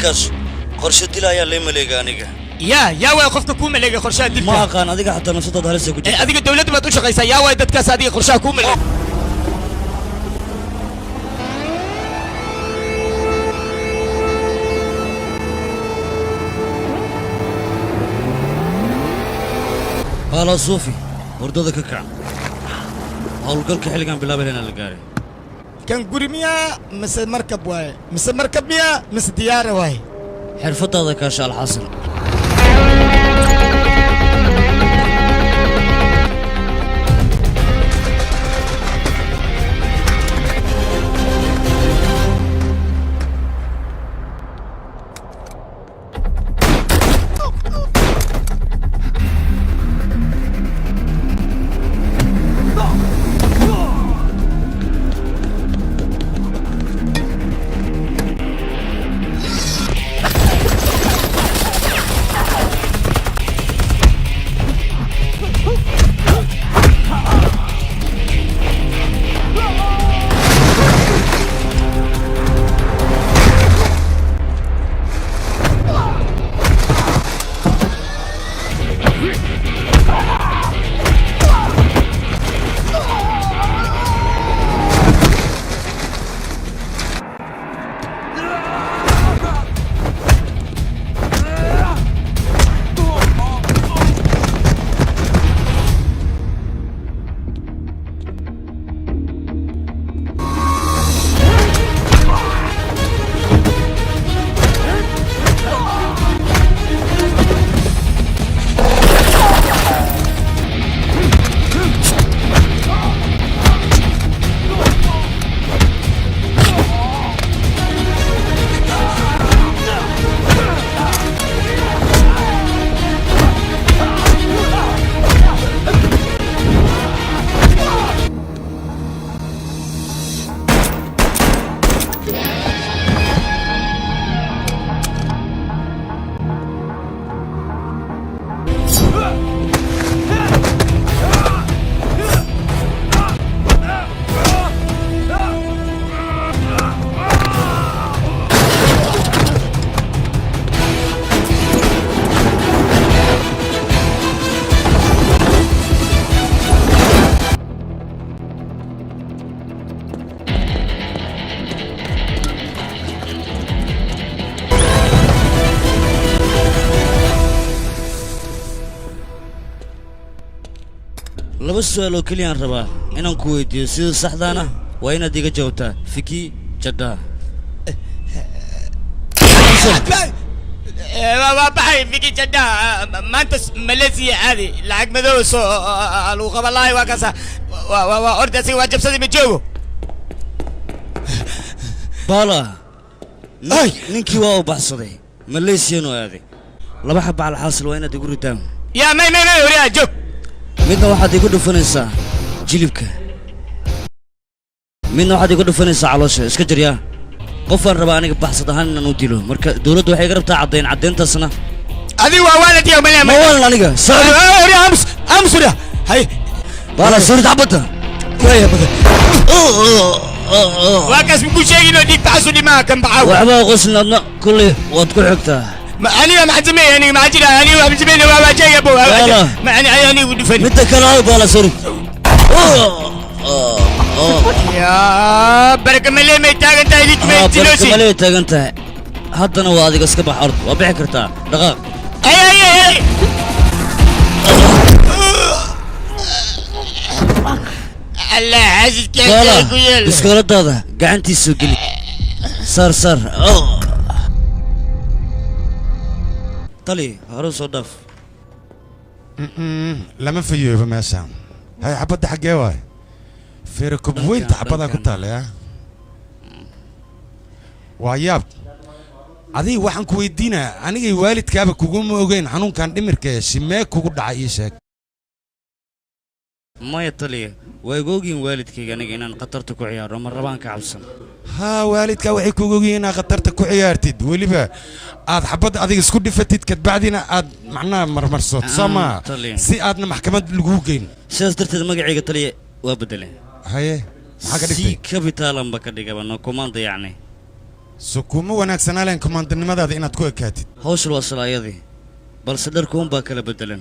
ninkaas qorshe dilaya la maleegaaniga يا واي qofka ku maleegay qorshaha dilka ma aqaan adiga xataa nafsadaada halis ku jirta adiga dawladda baad u shaqaysaa yaa waay dadkaas adiga qorshaha ku maleegay hala suufi hurdada ka kac hawlgalka xilligan bilaabayna la gaaray kan guri miya mise markab waay mise markab miya mise diyaar waay xirfadaada ka shaal xasan laba su'aal oo kaliya aan rabaa inaan ku weydiiyo sida saxdaana waa inaad iga jawaabtaa fiki jadda بحي فيكي جدا ما انت ماليزيا عادي لعق مدوس الوغب الله وكذا وأرد أسوي واجب صدي من جوه بالا نينكي واو بحصدي ماليزيا نو هذه لا بحب على الحاصل وين تقول قدام يا ماي وريا جوك midna waxaad igu dhufanaysaa jilibka midna waxaad igu dhufanaysaa caloosha iska jiryaa qofaan rabaa aniga baxsad ahaan inaan u dilo marka dawladdu waxay iga rabtaa caddeyntaasna adi waa waalid iyo malaa ma waan aniga وريا أمس وريا هاي بالا سوري عبطة يا بدر واكس بيقول شيء إنه ديك تعسوني ما كان بعاود وحبا غسلنا كله وتكون حكتها أنا مع زميلي يعني مع جيران أنا مع زميلي ما جاي أبو ما أنا ودفني متى كان هاي بالا سوري يا بركة ملي ما يتاجن تايلك ما يتلوسي بركة ملي يتاجن تاي حتى أنا وادي قسكب حرب وبيحك رتاع دقاق أي الله عزيز كيف يقول اسكولت هذا قعنتي السوق لي صار طلي هروس ودف لما فيو بمسا هاي حبض حقي واي في ركب وين حبضها كنت يا وياب adii waxaan ku weydiinaa anigay waalidkaaba kugu moogeen xanuunkan dhimirka simee kugu dhacay isheeg maya taliya way googin waalidkayga aniga inaan qatarta ku ciyaaro mar rabaan ka cabsan ha waalidka waxay kugu googin inaan qatarta ku ciyaartid waliba aad xabad adiga isku dhifatid kadbacdina aad macnaa marmarsood sama si aadna maxkamad lagu geyn sidaas darteed magacayga taliya waa bedeleen haye maxaa ka dhigtay si capital amba ka dhigaba no command yacni سكومو وناكسنا لين كمان ماذا إن تكون كاتب هوش الوصل أيدي بل صدركم باكل بدلا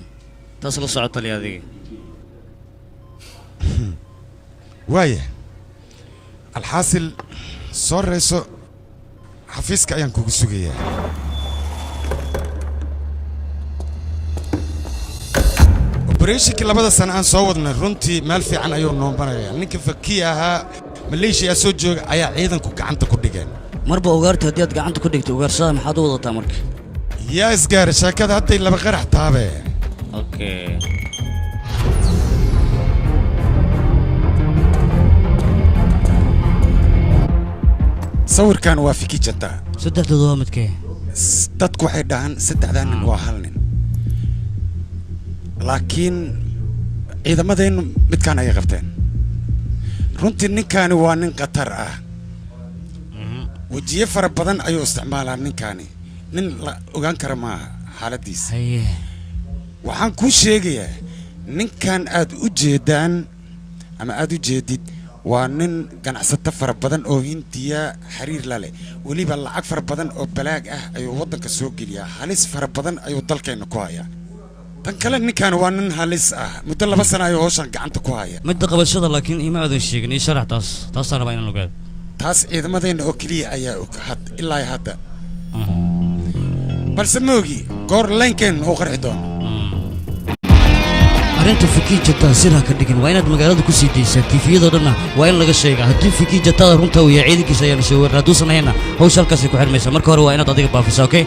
تصل صعط لي هذه وايه الحاصل صار رئيسو حفيزك أيان كوكسوغية بريشك لبدا سنة أن صوّدنا رنتي مالفي عن أيون نومبرا يعني كفكيها مليش يا سوجو أيا عيدا كوك عنتا كوديجان مربى أوغارت هديت عنتا كوديجت أوغارسا محادو وضع تامرك يا إسقار شاكاد هاتي اللي بغير حتابه أوكي صور كان وافكي جدا سدحت دوامتك dadku waxay dhahan saddexdan nin waa hal nin laakiin ciidamadeennu midkaan ayay qabteen runtii ninkaani waa nin khatar ah wejiye fara badan ayuu isticmaalaa ninkaani nin la ogaan kara maaha xaaladiisa waxaan kuu sheegayaa ninkan aad u jeedaan ama aad u jeedid waa nin ganacsato fara badan oo Hindiya xiriir la leh waliba lacag fara badan oo balaag ah ayuu wadanka soo geliyaa halis fara badan ayuu dalkeena ku hayaa tan kale ninkan waa nin halis ah muddo 2 sano ayuu hawshan gacanta ku haya midda qabashada laakiin ima aadan sheegin ii sharax taas aan rabaa inaan ogaado taas ciidamadeena oo kaliya ayaa og ilaa hadda balse moogi goor leenkeen oo qarxi doono أنت فكي جتا سيرها كدقن وين المقالات كوسي ديسا تيفي ضرنا وين لقى شيء هدي فكي جتا رنتا ويا عيدك سيان شو ردوسنا هنا هو شالك سيكو حرميسا مركور وين تعطيك بافيسا أوكي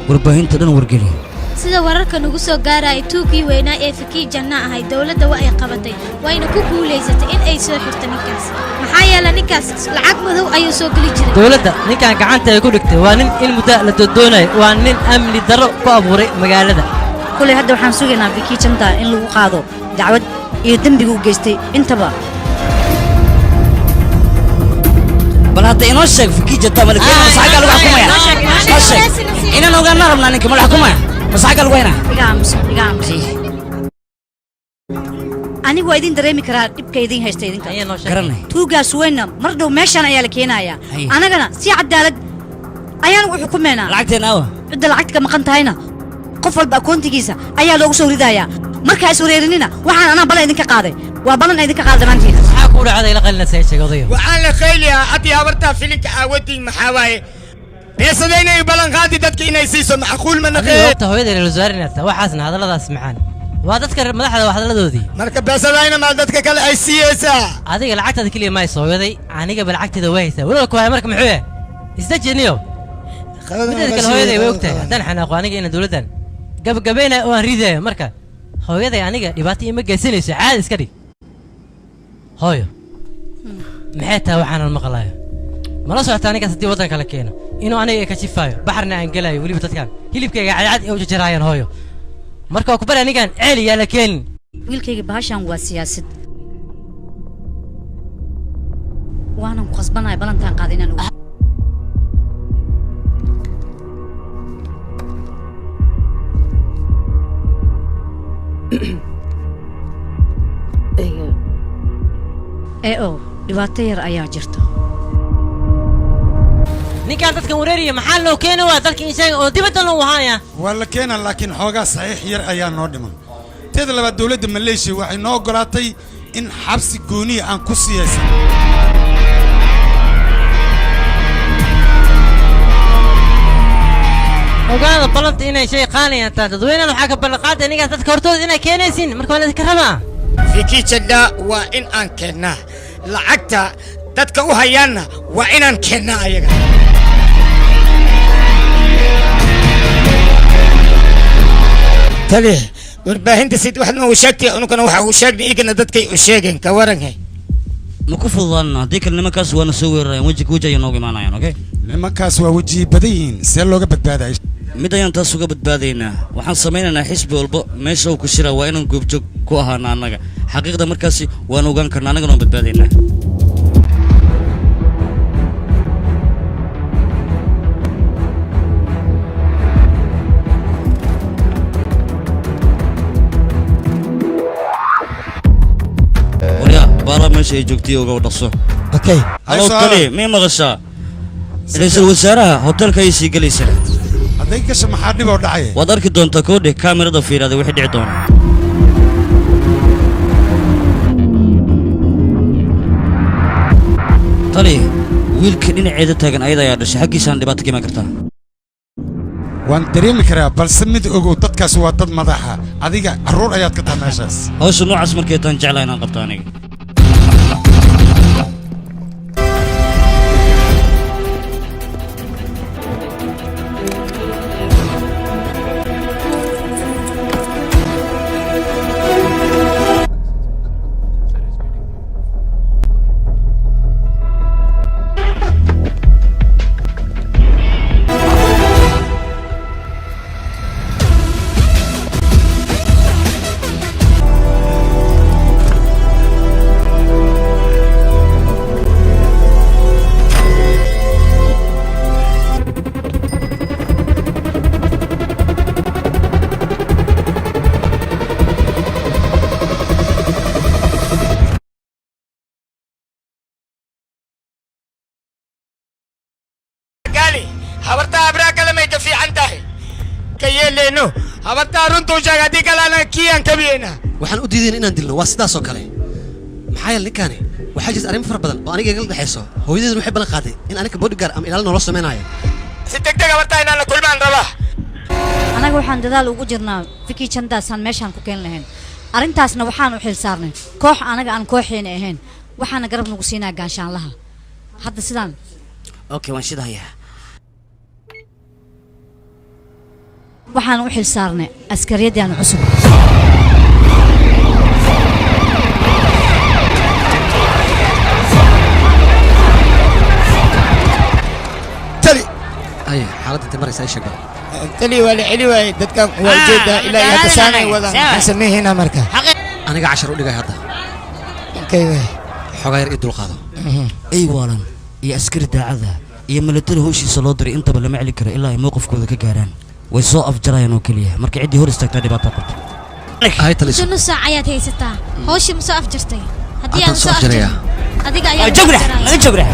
ورباهين تدن ورقلي sida wararka nagu soo gaaray tuugii weynaa ee fikii janna ahay dawladda waa ay qabatay wayna ku guuleysatay in ay soo xirto ninkaas maxaa yeelay ninkaas lacag madow ayuu soo gali jiray dawladda ninkan gacanta ay ku dhigtay waa nin in muddo la doonay waa nin amni darro ku abuuray magaalada kulay hadda waxaan sugaynaa fikii janta in lagu qaado dacwad iyo dambiga u geystay intaba bal hadda inoo sheeg fikii janta malakeen saxaga lagu xukumaya inaan ogaana rabnaa ninka madax xukumaya مساعد الوينة؟ إجامس أنا قاعدين دريمي كرا كيدين هايستيدين كرني توجا سوينا مرضو ماشان أيالك هنا يا أنا جنا سي عدالة أيال وحكومنا لعقتين أوه بدل لعقتك ما قنت هنا قفل بأكون تجيسا أيال لو سوري دايا مركز سوريرنينا وحنا أنا بلا إذنك قاضي وبلا إذنك قاضي ما نجينا حكوا هذا يلقى سيشة قضية وعلى خيلي أتي أورتا فيلك أودي محاواي بس هذين يبلغ غادي دتك إنه يسيسو معقول من غير وقت هو يدري الوزارة وحاسن هذا لا اسمعان وهذا مدح واحد لا دودي مركب بس هذين ما دتك كل أي سياسة هذيك العقد هذيك اللي ما يسوي هذي أنا قبل العقد ذا ويسه ولا كواه مركب محوه يستجنيو هذيك هو يدري وقته هذا نحن أخواني جينا دولتنا قبينا ونريده مركب هو يدري يعني يباتي إما جالسين عاد سكري هايو محيتها وحنا المقلاية ما لا سويت أنا كسرتي وطنك على كينا إنه أنا كشفايو بحرنا أنجلاي ولي بتتكلم هلي بكي عاد أوجه جرايان هايو مركو كبر أنا كان عالي يا لكن ويلكي بهاشان وسياسة وأنا مخصبنا بلنتان قاعدين نقول أو لباتير أيا جرتو ninkaan dadka wareeriya maxaa loo keenay waa dalka insaan oo dibadda loo wahaya wala keenan laakiin xoogaa saxiix yar ayaa noo dhiman teeda labaad dawladda Malaysia waxay noo ogolaatay in xabsi gooniya aan ku siiyaysan ogaada balanta inay shay qaanayaan dadweynaha waxa ka balqaad aniga dadka hortooda inay keenaysin marka wala ka rabaa fikii jadda waa in aan keenna lacagta dadka u hayaana waa inaan keenna ayaga تلي ورباهنت سيد واحد ما وشاكتي أنا كنا وشاكني إيجنا دتكي وشاكن كورن هاي مكفضلنا ديك اللي ما كاس وانا سوي وجهك وجه ينوغي معنا يعني أوكي لما كاس وجهي بدين سيلوجا بتبادع مدين تاسوجا بتبادينا وحن سمينا حسب والب ماشوا كشرا وين نجوب جو كوها نانجا حقيقة مركزي وانا وجان كنا نانجا بتبادينا بارا ماشي جوكتي وقاعد أصو. أوكي. هلو تلي مين مغشى؟ ra'iisul wasaaraha hotelka ay sii galaysaa hadday gasho maxaa dhib oo dhacay waad arki doontaa koodhe kaamirada fiirada wixii dhici doona tali wiilka dhinaceeda taagan ayada ayaa dhashay xaggiisaan dhibaato ka imaan kartaa waan dareemi karaa balse mid ogow dadkaasi waa dad madaxa adiga carruur ayaad ka tahay meeshaas hawsha noocaas markay taan jeclaa inaan qabto aniga habartaa abraa kale may ka fiican tahay ka yeeleyno habartaa runtuu sheeg haddii kale anaga kiyaan kabiyeyna waxaan u diidayn inaan dilno waa sidaas oo kale maxaa yeele ninkaani waxaa jirta arrimo fara badan oo aniga igala dhexayso hooyadeedu waxay ballan qaaday in aniga bodyguard ama ilaalo noola samaynayo si degdeg habartaa inaan la kulmaan rabaa anaga waxaan dadaal ugu jirnaa Vicky Chandaasaan meeshaan ku keen lahayn arrintaasna waxaan u xil saarnay koox anaga aan kooxeena ahayn waxaana garab nagu siinaa gaanshaanlaha hadda sidaan okay waan shidayaa waxaan u xil saarnay askariyadaan cusub tali ay xaaladda inta maraysa ay sheegba tali waa la celi waayey dadkan waa jeedaa ilaa iyo hadda saanay wadaan maxaan sameehaynaa marka aniga 10 u dhigay hadda xogaa yar ii dulqaado ay waalan iyo askari daacada iyo military howshiisa loo diray intaba lama celi karo ilaa ay mowqifkooda ka gaaraan way soo afjarayaan oo keliya marka ciddii hor istaagtaa dhibaato qabta ay taliso nus saac ayaad haysataa hawshii ma soo afjartay haddii Haddaan aan soo soo afjaraya. afjarin adiga ayaa jawra laga jawra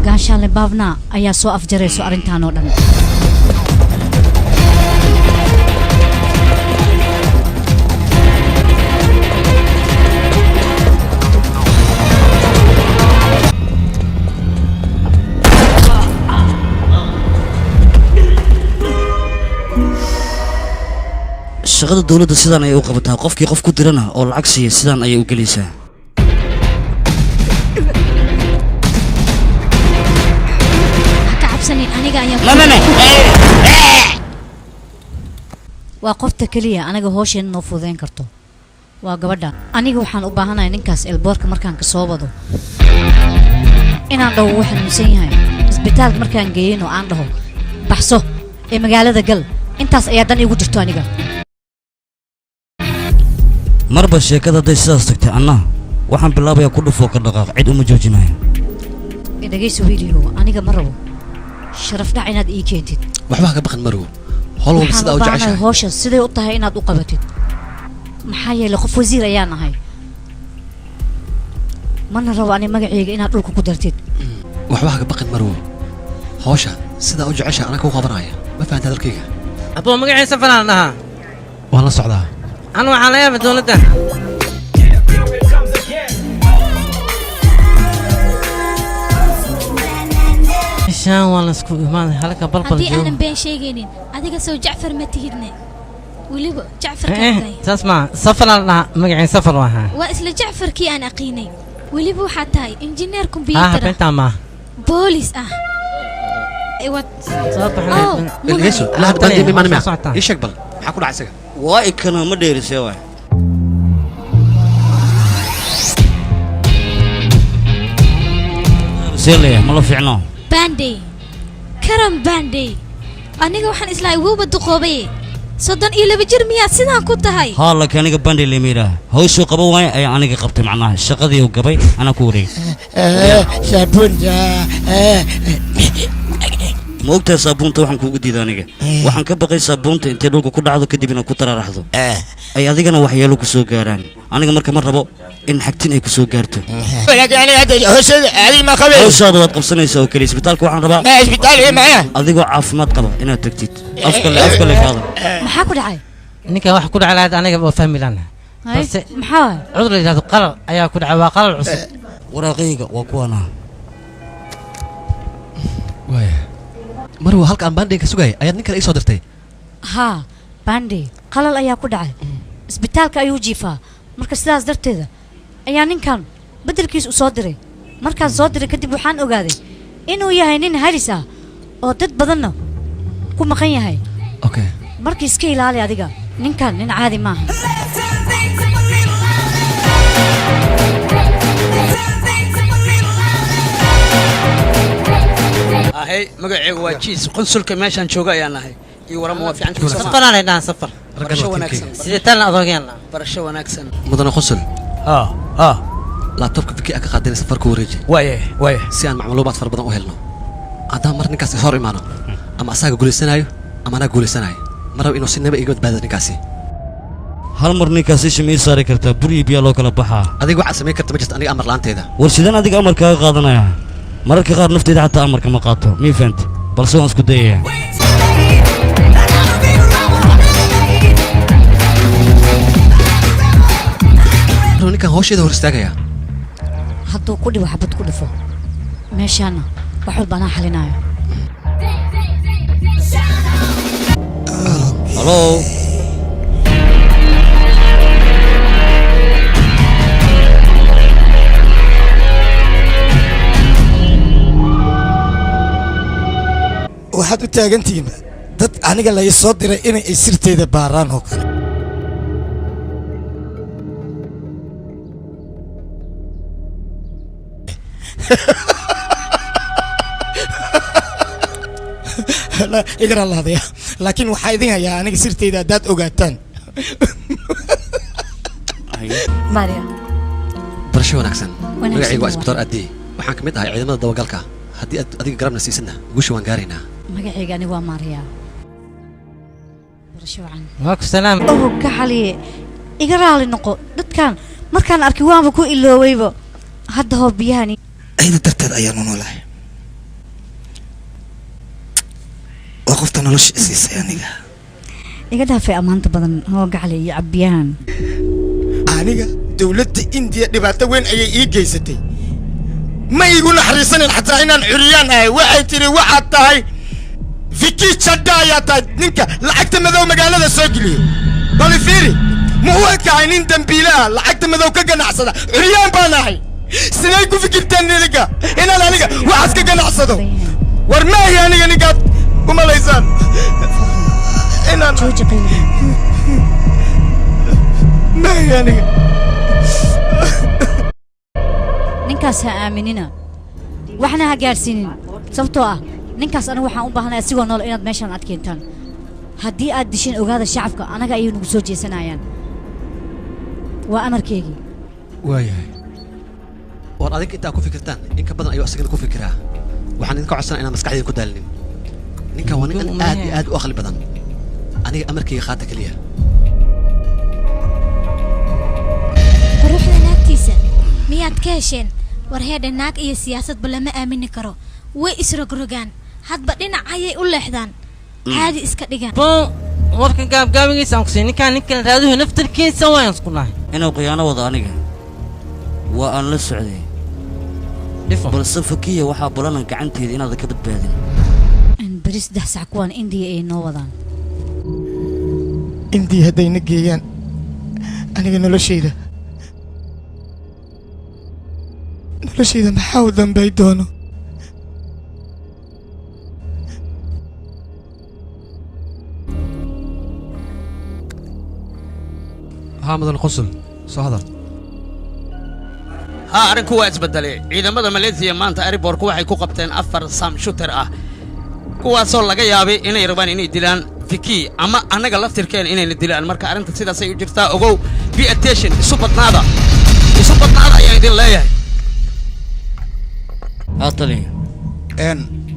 gaanshaanle baabna ayaa soo afjarayso arrintaan oo dhan shaqada dawladda sidaan ayay u qabataa qofkii qof ku dirana oo lacag siiya sidaan ayay u gelaysaa ka cabsanin aniga ayaa waa qofta kaliya anaga hawsheena noo fududeyn karto waa gabadha aniga waxaan u baahanahay ninkaas elboorka markaan ka soo wado inaan dhaho wuu xanuunsan yahay isbitaalka markaan geeyno aan dhaho baxso ee magaalada gal intaas ayaa dan iigu jirto aniga marba sheekada hadday sidaas tagtay anna waxaan bilaabayaa ku dhufoo ka dhaqaaq cid uma joojinayo dhegayso wiiliyow aniga ma rabo sharaf dhac inaad ii keentid waxba ka baqan marow hol walba sida u jeceshahay hawsha siday u tahay inaad u qabatid maxaa yeelay qof wasiir ayaa nahay mana rabo ani magacayga inaad dhulka ku dartid waxba ka baqan marow hawsha sida u jeceshahay anaka u qabanaya ma fahantaa dalkayga aboo magaciisa falaan dhahaa waan la socdaa anu waxaan la yaabay dowladda shaan waa la isku imaaday halka balbal haddii joogo aanan been sheegaynin adiga soo jacfar ma tihidne weliba jacfar kaday saas ma safar la dhahaa magaciisa safar wahaa waa isla jacfarkii aan aqiinay weliba waxaad tahay injineer ah kombiyuutar ah beentaa ma boolis ah soo baxnay ilgeeso la hadda baan diimay maanima ii sheeg bal maxaa ku dhacay isaga waa ikana ma dheerisee waay seelaya ma la fiicno bandey karam bandey aniga waxaan islaahay wuuba duqoobaye 32 jir miyaad sidaan ku tahay haa laakiin aniga bandhi lama yidhaah hawshuu qaban waaye ayaa aniga qabtay macnaha shaqadii uu gabay anaa ku wareegay saabuun ma ogtahay saabuunta waxaan kuugu diiday aniga waxaan ka baqay saabuunta intay dhulka ku dhacdo kadib inaad ku tararaxdo ay adigana waxyeelo ku soo gaaraan aniga marka ma rabo in xagtin ay ku soo gaarto hawshaada waad qabsanaysaa oo keliya isbitaalka waxaan rabaa adigoo caafimaad qaba inaad tagtid afkale ka hadal maxaa ku dhacay ninkan wax ku dhacay lahayd aniga oo fahmi laana balse maxaa cudur la yidhahdo qalal ayaa ku dhacay waa qalal cusub waraaqayga waa kuwana waaya marwa halka aan baandhayga sugaya ayaad nin kale ii soo dirtay haa baandhay qalal ayaa ku dhacay isbitaalka ayuu jiifaa marka sidaas darteeda ayaa ninkan beddelkiis u soo diray markaan soo diray kadib waxaan ogaaday inuu yahay nin halis ah oo dad badanna ku maqan yahay okay markii iska ilaali adiga ninkan nin caadi maaha ahey magacaygu waa jiis qonsulka meeshaan jooga ayaan nahay iyo warama waa fiican safaraan ay dhahan safar barasho wanaagsan sidee talna adoogeenna barasho wanaagsan mudane qonsul ها laabtoobka fikir ka qaadana safarka wareeji وايه si aan macluumaad fara badan u helno haddaan mar ninkaasi hor imaano ama asaga guulaysanayo ama anaa guulaysanayo ma rabo inuu si naba iga badbaado ninkaasi hal mar ninkaasi shimii saari kartaa bur iyo biyaa loo kala baxaa adiga waxaad samayn karta ma jirto aniga amar la'aanteeda war sidaan adiga amarkaaga qaadanaya mararka qaar nafteeda xataa amarka ma qaato mii fahanti balse waan isku dayayaa ninkan hawsheeda hor istaagaya hadduu ku dhibo xabad ku dhifo meeshaana wax walba anaa xalinayo halo waxaad u taagantihiin dad aniga la ii soo diray inay ay sirteeda baaraan oo kale igara laadaya laakiin waxaa idin hayaa aniga sirteyda haddaad ogaataan maria barasho wanaagsan magacaygu waa isbitaal addii waxaan ka mid ahay ciidamada dabagalka haddii aad adiga garabna siisadna guusha waan gaaraynaa magacayga anigu waa maria barasho wacan waaku salaam oho ka xaliye iga raali noqo dadkan markaan arkay waanba ku ilooweyba hadda hoo biyahani ayda darteed ayaanu noolahay waa qofta nolosha isiisay aniga iga dhaafay ammaanta badan hoo gacli iyo cabbiyahan aniga dowladda indiya dhibaato weyn ayay ii geysatay ma iigu naxariisanin xataa inaan curiyaan ahay waxay tiri waxaad tahay viki jadha ayaa tahay ninka lacagta madow magaalada soo geliyo bali fiiri ma u ekahay nin dambiile ah lacagta madow ka ganacsada curiyaan baan ahay siday ku fikirteen nidiga inaan aniga waxaas ka ganacsado war maahi aniga ninkaad u malaysaan inaan maahi aniga ninkaas ha aaminina waxna ha gaadhsiinin sababtoo ah ninkaas anigu waxaan u baahnay asigoo nool inaad meeshaan aad keentaan haddii aad dishin ogaada shacabka anaga ayay nagu soo jeesanayaan waa amarkeygii waayahay war adinka intaa ku fikirtaan in ka badan ayuu asagana ku fikiraa waxaan idinka codsanaa inaan maskaxdeeda ku daalinin ninkan waa ninkan aad iyo aad u aqli badan aniga amarkayga qaata keliya quruxda naagtiisa miyaad ka hesheen war heedha naag iyo siyaasadba lama aamini karo way isrogrogaan hadba dhinac ayay u leexdaan caadi iska dhigaan warka gaabgaabigiisa aan ku siin ninkan raaduhu naftarkiisa waan isku nahay inuu khiyaano wado aniga waa aan la socday balse fakiya waxaa balanan gacanteeda inaadan ka badbaadin beri 3 sac kuwaan indiya ay noo wadaan indiya haddayna geeyaan aniga noloshayda maxaa u dambay doono haa mudan qosol soo hadal ها أرنكو واسبدلي إذا ماذا ماليزيا مانتا أريبوركو waxay ku qabteen 4 sam shooter ah kuwaasoo laga yaabay inay rabaan inay dilaan Viki ama anaga laftirkeen inay dilaan marka arinta sidaas ay u jirtaa ogow be attention isu badnaada ayaa idin leeyahay atali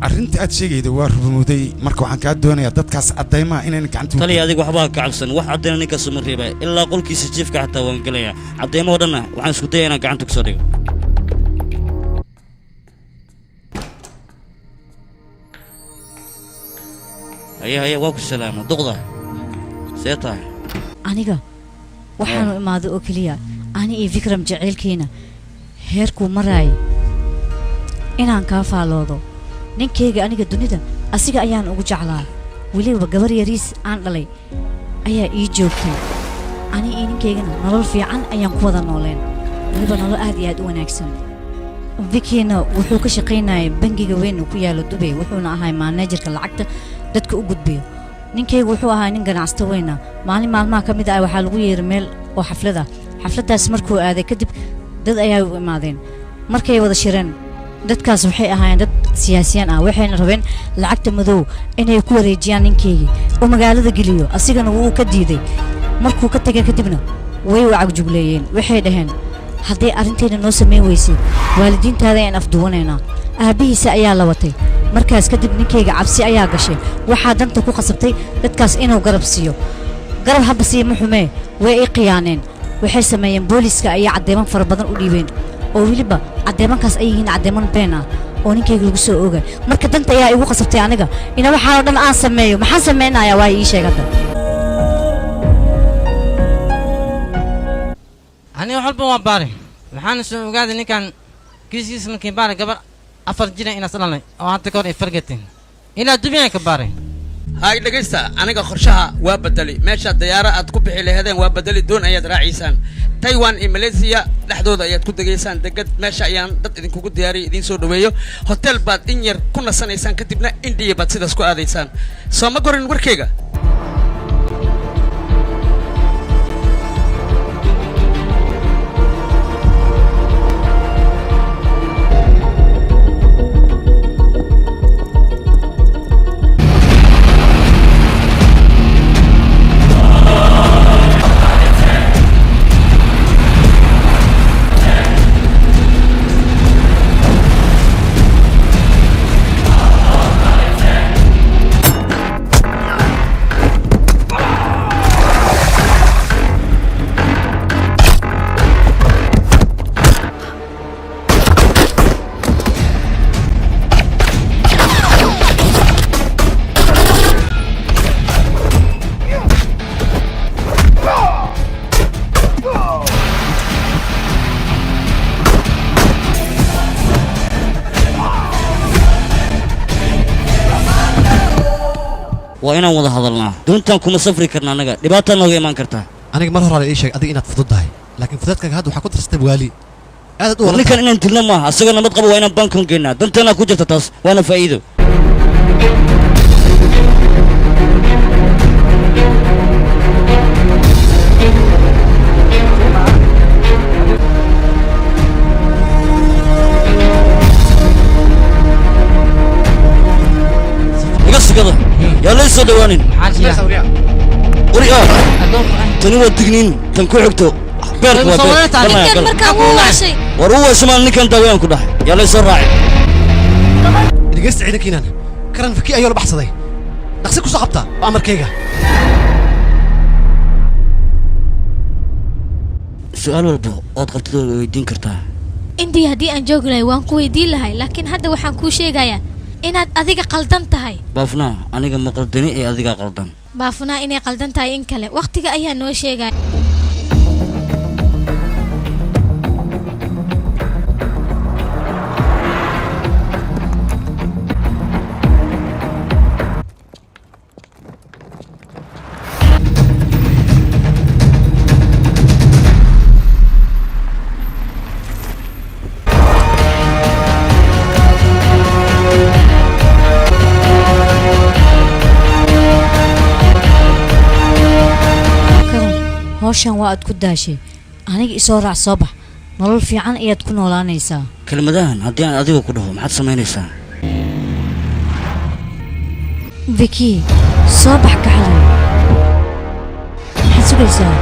arrinta aad sheegayda waa rubumuday marka waxaan kaa doonayaa dadkaas caddaymaha inayna gacanta taliya adiga waxbaa ka cabsan wax caddayna ninkaas uma reebay ilaa qolkiisa jiifka xataa waan gelayaa caddaymaho dhanna waxaan isku dayaa inaan gacanta kusoo dhigo haya waa ku salaama duqda see tahay aniga waxaanu imaaday oo keliya ani iyo fikram jaceylkiina heerkuu maraayay inaan kaa faaloodo ninkayga aniga dunida asiga ayaan ugu jeclaa weliba gabar yariis aan dhalay ayaa ii joogtay ani iyo ninkaygana nolol fiican ayaan ku wada nooleen weliba nolol aad iyo aad u wanaagsan vikiina wuxuu ka shaqaynayay bangiga weyn uu ku yaalo dubay wuxuuna ahay maaneejarka lacagta dadka u gudbiyo ninkaygu wuxuu ahaa nin ganacsato weyna maalin maalmaha ka mid ah waxaa lagu yeeray meel oo xafladdaas markuu aaday kadib dad ayaa u imaadeen markay wada shireen dadkaas waxay ahaayeen dad siyaasiyan ah waxayna rabeen lacagta madow inay ku wareejiyaan ninkaygii oo magaalada geliyo asigana wuu ka diiday markuu ka tagay kadibna way u cagjugleeyeen waxay dhaheen haddii arrintayna noo samayn weysay waalidiintaada ayaan afduwanaynaa aabbihiisa ayaa la watay markaas kadib ninkayga cabsi ayaa gashay waxaa danta ku qasabtay dadkaas inuu garab siiyo garab habba siiya ma xumee way i khiyaaneen waxay sameeyeen booliiska ayaa caddeeman fara badan u dhiibeen oo weliba caddeemankaas ay yihiin caddeeman been ah oo ninkayga lagu soo oogay marka danta ayaa igu qasabtay aniga ina waxaanoo dhan aan sameeyo maxaan samaynayaa waa ii sheeg hadda aniga wax walba waa baari waxaana soo ogaaday ninkan kiiskiisa markii baari gabar 4 jira inaas dhalnay oo hadda ka hor ay fargateen ilaa dubiyaan ka baaray هاي dhageysta aniga qorshaha waa badali meesha diyaara aad ku bixi lahaydeen waa badali doon ayaad raaciisaan Taiwan iyo Malaysia dhaxdooda ayaad ku dageysaan degad meesha ayaan dad idinku ku diyaariyay idin soo dhaweeyo hotel baad in yar ku nasanaysaan kadibna India baad sidaas ku aadaysaan soo ma gorin warkeyga waa inaan wada hadalnaa doontaan kuma safri karna anaga dhibaato nooga iman kartaa aniga mar hore ii sheeg adiga inaad fududahay laakiin fududkaaga hadda waxa ku tirstay waali aad u ninkan inaan dilna maaha asaga nabad qabo waa inaan bankan geynaa danteena ku jirta taas waana faa'iido يا ليس دوانين وريا تنوى الدقنين تنكوحكتو بيرك وروى شمال نكن دوان كده يا ليس الراعي دقست عينك هنا كرن فكي ايوه البحث ذي نقصك وصعبتها امر كيغا سؤال والبو ood qabtay weydiin kartaa indii hadii aan joognay waan ku weydiin lahay laakiin hadda waxaan ku sheegayaa inaad adiga qaldan tahay baafna aniga ma qaldani ee adiga qaldan baafna inay qaldan tahay in kale waqtiga ayaa noo sheegay hawshan waa aad ku daashay aniga isoo raac soo bax nolol fiican ayaad ku noolaanaysaa kelmadahan haddii aan adiga ku dhaho maxaad samaynaysaa Vicky soo bax ka xalay maxaad sugaysaa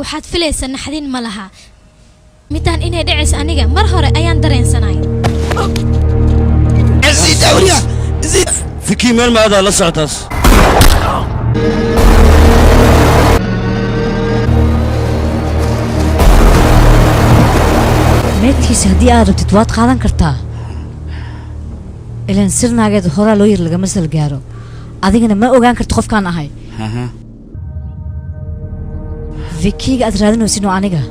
waxaad filaysa naxdin ma laha midaan inay dhacayso aniga mar hore ayaan dareensanay fikii meel maadaa la socotaas meedkiisa haddii aad rabtid waad qaadan kartaa ilaan sir naageed horaa loo yir lagama sal gaaro adigana ma ogaan karto qofkaan ahay fikiiga aad raadinaysid oo aniga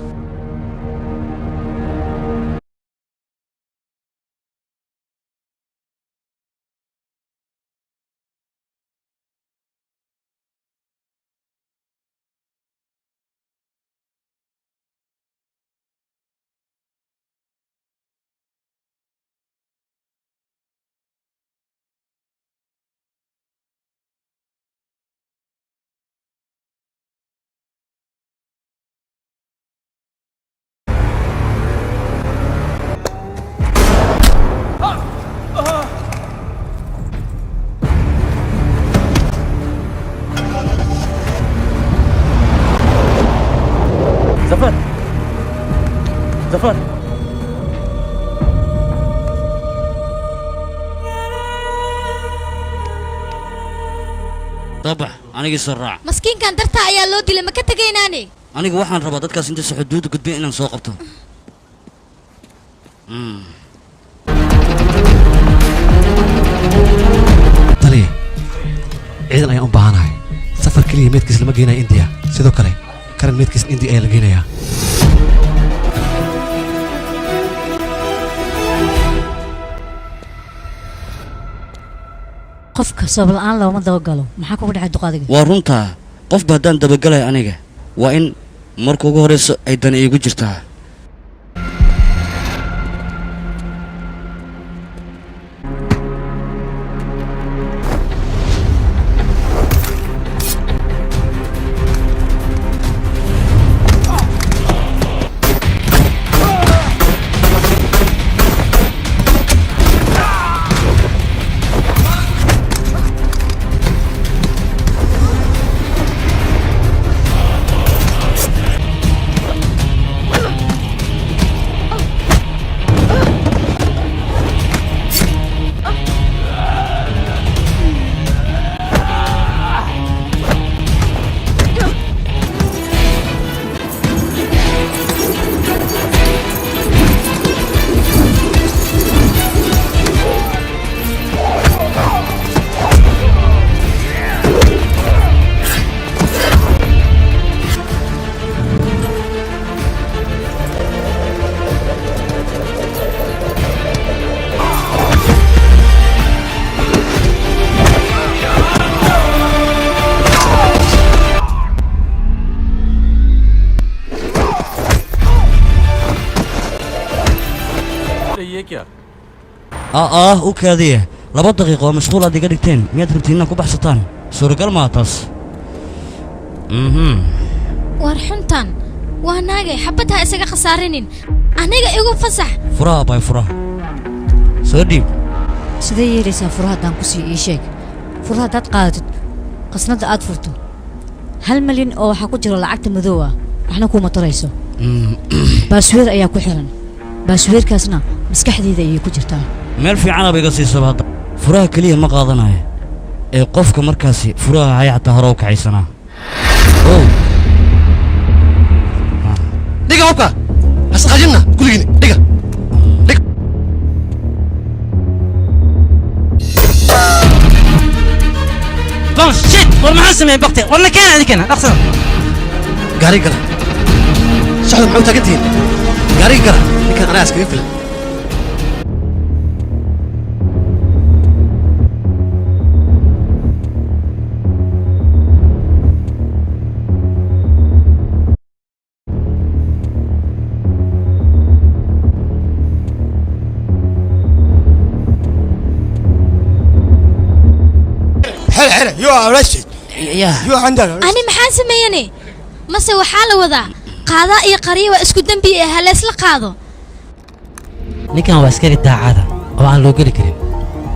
زفر طبع أنا سرع مسكين كان درتها ayaa loo dilay ma ka tagaynaani aniga waxaan rabaa dadkaas inta xuduud gudbin inaan soo qabto taliye ciidan ayaan u baahanahay safar kaliya meedkiis lama geynayo indiya sidoo kale karan meedkiis indiya ayaa la geynayaa qofka sabab la'aan looma dabagalo maxaa kugu dhacay duqaadiga waa runtaa qofba haddaan dabagalay aniga waa in marka ugu horeyso ay dani iigu jirtaa وكذا لبض دقيقة مشغولة دي قديتين مية ربتين كوب حسطان سورقال ماتاس warxuntan waa naagay xabadha isaga khasaarinin aniga igu fasax furaha bay furaha soo dhiib sidee yeelaysaa furaha haddaan ku sii ii sheeg furaha haddaad qaadatid qasnadda aad furto 1 milyan oo waxaa ku jira lacagta madow ah waxna kuuma tarayso baasweer ayaa ku xiran baasweerkaasna maskaxdeeda ayay ku jirtaa meel fiican aad iga siisaba hadda furaha kaliya ma qaadanayo ee qofka markaasi furaha ay xataa hore u kacaysanaa dhiga hubka hasqajinna kuligiin dhiga بونس شيت والله ما حاسس من بقتي والله كان هذيك انا اقصد قاري قرا شحال محوتة قدين قاري قرا كان انا اسكت فيلم حلا يو رشد يو عندك أنا محاسب ميني مسا وحالة وضع قاضاء قرية واسكو دنبي هلاس لقاضو ninkan waa askari daacada oo aan loo geli karin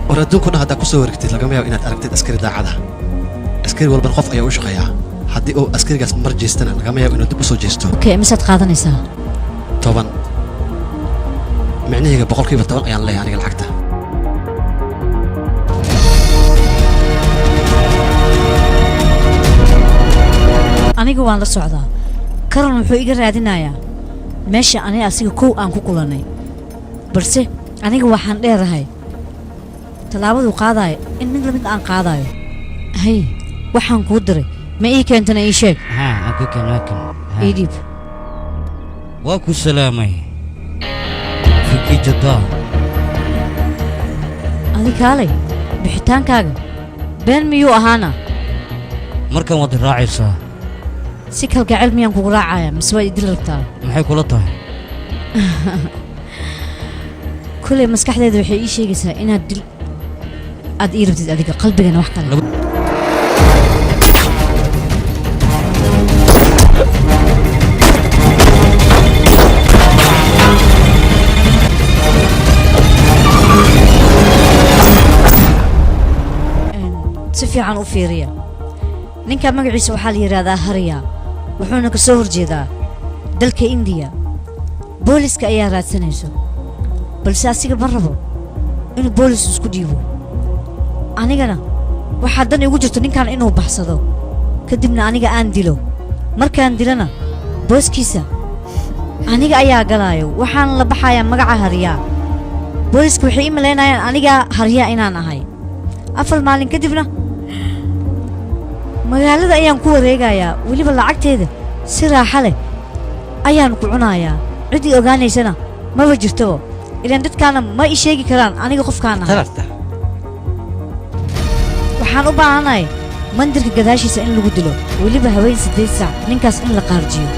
war adduunkuna haddaa ku soo wareegtid lagama yaabo inaad aragtid askari daacada askari walban qof ayaa u shaqeeyaa haddii uu askarigaas mar jeestana lagama yaabo inuu dib u soo jeesto okay misaad qaadanaysaa 10 micnahayga 10% ayaan leeyahay aniga lacagta aniga waan la socdaa karan wuxuu iga raadinayaa meesha aniga asiga kow aan ku kulanay balse aniga waxaan dheerahay tallaabadu qaadayo in mid lamid aan qaadayo hay waxaan kuu diray ma ii keentana ii sheeg ها أكو كان ii dhiib واكو سلامي فيكي جدا adi kaalay bixitaankaaga been miyuu ahaana مركن واد راعيسا si kalgacayl miyaan kugu raacaya mise waad idil rabtaa maxay kula tahay kuley maskaxdeeda waxay ii sheegaysaa inaad dil aad ii rabtid adiga qalbigana wax kale si fiican u fiiriya ninka magaciisa waxaa la yidhaahdaa hariya wuxuuna ka soo horjeedaa dalka indiya booliska ayaa raadsanayso balse asiga ma rabo inuu boolis isku dhiibo anigana waxaa dan igu jirto ninkan inuu baxsado kadibna aniga aan dilo markaan dilana booskiisa aniga ayaa galaayo waxaan la baxayaa magaca hariyaa booliska waxay ii malaynayaan aniga hariyaa inaan ahay 4 maalin kadibna magaalada ayaan ku wareegayaa weliba lacagteeda si raaxa leh ayaan ku cunayaa ciddii ogaanaysana maba jirto ilaan dadkaana ma ii sheegi karaan aniga qofkaan ahay waxaan u baahanahay mandirka gadaashiisa in lagu dilo weliba haween 8 saac ninkaas in la qaarjiyo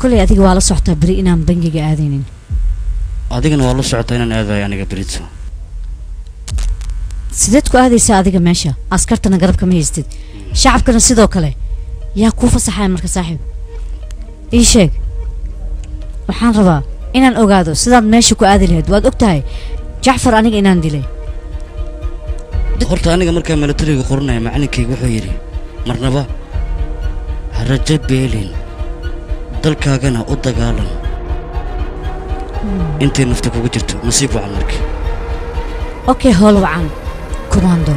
kuley adiga waa la socotaa beri inaan bangiga aadaynin adigana waa la socotaa inaan aadayo aniga berito sideed ku aadaysaa adiga meesha askartana garabka ma haystid shacabkana sidoo kale yaa kuu fasaxaya marka saaxiib ii sheeg waxaan rabaa inaan ogaado sidaad meesha ku aadi lahayd waad og tahay jacfar aniga inaan dilay horta aniga markaa milatariga qoranaya macalinkayga wuxuu yidhi marnaba ha rajo beelin dalkaagana u dagaalan intay nafta kugu jirto nasiib wacan marka okay howl wacan كوماندو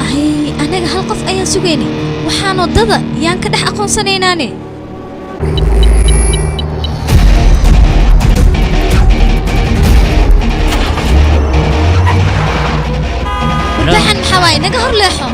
ay anaga hal qof ayaan sugayni waxaan wadada yaan ka dhex aqoonsanaynaane waxaan maxaa waaye naga hor leexo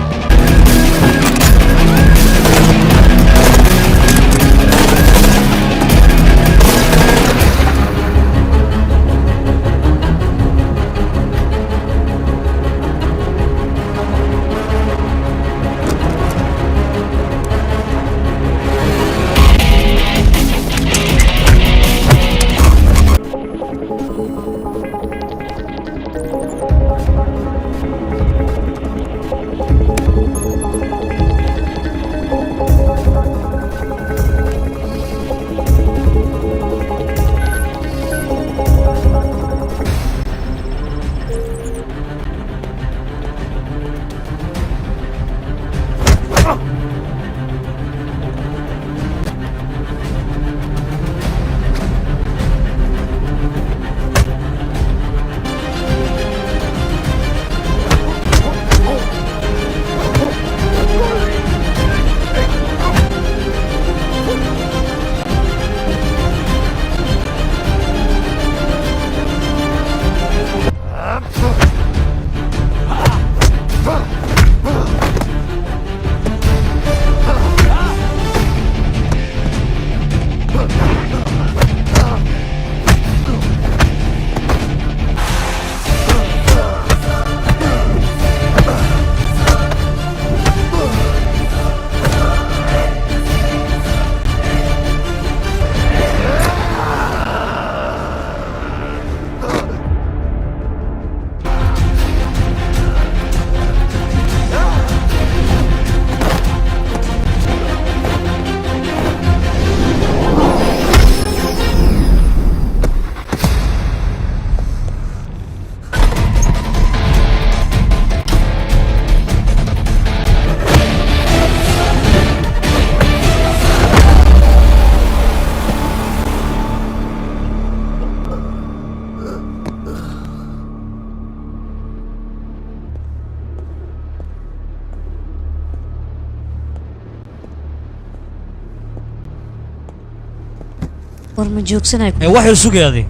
ورما جوكسنا واحد سوق هذه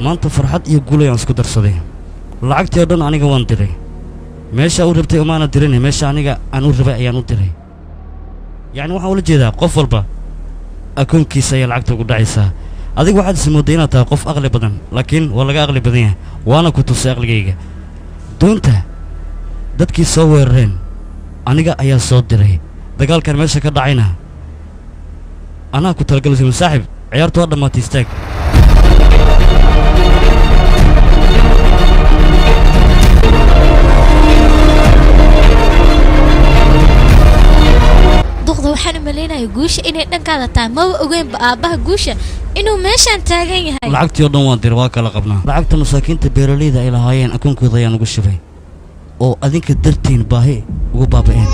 maanta farxad iyo guul ayaan isku darsaday lacagtii oo dhan aniga waan diray meesha uu rabtay umaana dirin meesha aniga aan u rabay ayaan u diray yani waxaan ula jeedaa qof walba akoonkiisa ayaa lacagta ugu dhacaysaa adiga waxaad ismooday inaad tahay qof aqli badan laakiin waa laga aqli badan yahay waana ku tusay aqligayga doonta dadkii soo weerareen aniga ayaa soo diray dagaalkan meesha ka dhacayna anaa ku talagalaysa saaxiib ciyaartu waa dhammaatay istaag duqda waxaan umaleynaya guusha inay dhankaada tahay maba ogeynba aabbaha guusha inuu meeshaan taagan yahay lacagtii oo dhan waan diray waa kala qabnaa lacagta masaakiinta beeralayda ay lahaayeen akoonkooda ayaan ugu shubay oo adinka dartiin baahi ugu baaba'een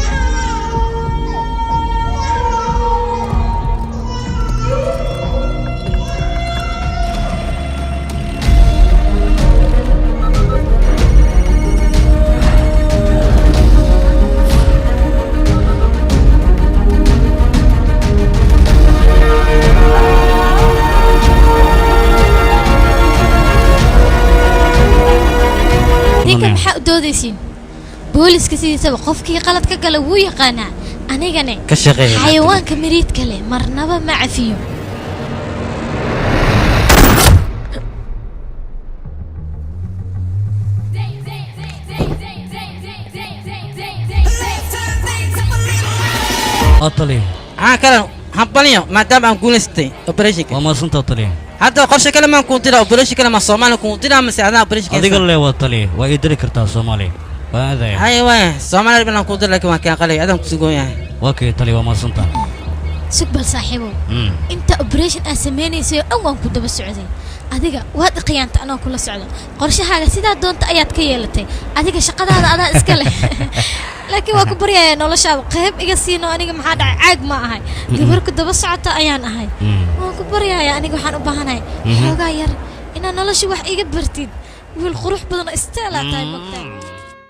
maxaa u doodaysiin booliska sidiisaba qofkii qalad ka gala wuu yaqaanaa anigane ka shaqeeya xayawaanka miriidka leh marnaba ma cafiyo atali kalan hambaliyo maadaama aan guulaystay operationka waa maasanta atali hadda qorshe kale maan kuun dira operation kale ma Soomaaliya kuun dira ma saacada operation adiga le waa tali waa idiri kartaa Soomaaliya waa aday haye Soomaaliya baan kuun dira laakiin waan ka qalay adan ku sugan yahay waa kee tali waa maasanta sugbal saaxiibo inta operation aan sameynayso dhan waan ku daba socday adiga waad qiyaanta anoo kula socdo qorshahaaga sidaa doonta ayaad ka yeelatay adiga shaqadaada adaa iska leh laakiin waa ku baryayaa noloshaada qayb iga siino aniga maxaa dhacay caag ma ahay gabar ku daba socota ayaan ahay waan ku baryayaa aniga waxaan u baahanahay xoogaa yar inaan nolosha wax iga bartid wiil qurux badan oo isteela tahay magtaa